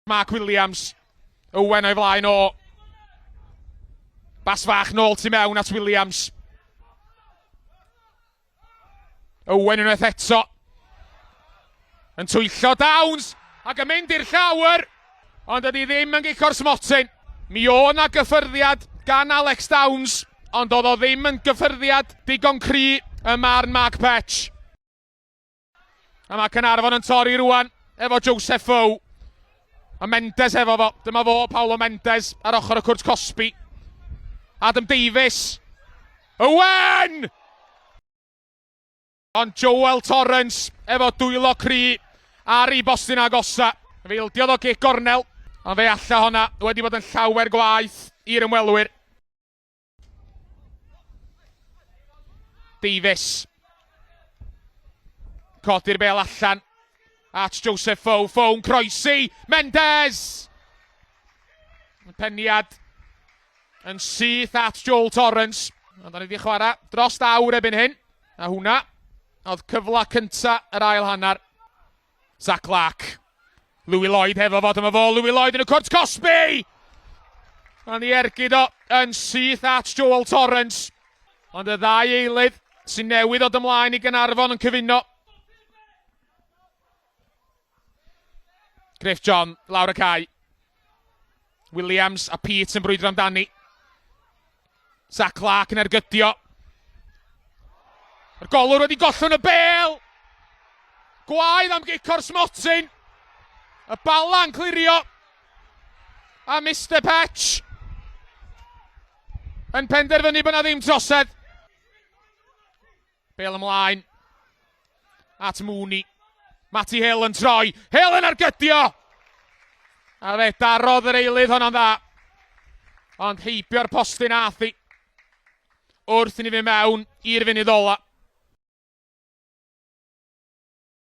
Mark Williams. Owen o'i flaen o. Bas fach nôl tu mewn at Williams. Owen unwaith eto. Yn twyllo Downs. Ac yn mynd i'r llawer. Ond ydy ddim yn gico'r smotyn. Mi o na gyffyrddiad gan Alex Downs. Ond oedd o ddim yn gyffyrddiad digon cry y marn Mark Petch. A mae Caernarfon yn torri rwan efo Joseph Fow. A Mendes efo fo. Dyma fo, Paulo Mendes ar ochr y cwrt Cosby. Adam Davies. Owen! Ond Joel Torrance efo dwylo cry ar ei bostyn agosa. Feildiodd o gic gornel. Ond fe alla honna wedi bod yn llawer gwaith i'r ymwelwyr. Davies. Codi'r bel allan at Joseph Fow. Fown croesi. Mendes! Peniad yn syth at Joel Torrance. Ond da ni wedi chwarae dros awr ebyn hyn. A hwnna oedd cyfla cynta yr ail hanner. Zach Clark. Louis Lloyd hefo fod yma fo. Louis Lloyd yn y cwrt Cosby! A ni ergyd o yn syth at Joel Torrance. Ond y ddau eilydd sy'n newydd oed ymlaen i Caernarfon yn cyfuno. Griff John, lawr y cae. Williams a Pete yn brwydro amdani. Zach Clark yn ergydio. Yr golwr wedi gollwng y bel. Gwaedd am gico'r smotyn. Y Bala yn clirio. A Mr Petch yn penderfynu bod na ddim trosedd. Bel ymlaen. At Mooney. Matty Hill yn troi. Hill yn argydio. A fe darodd yr eilydd honna'n dda. Ond heibio'r postyn athi. Wrth i ni fynd mewn i'r funud ola.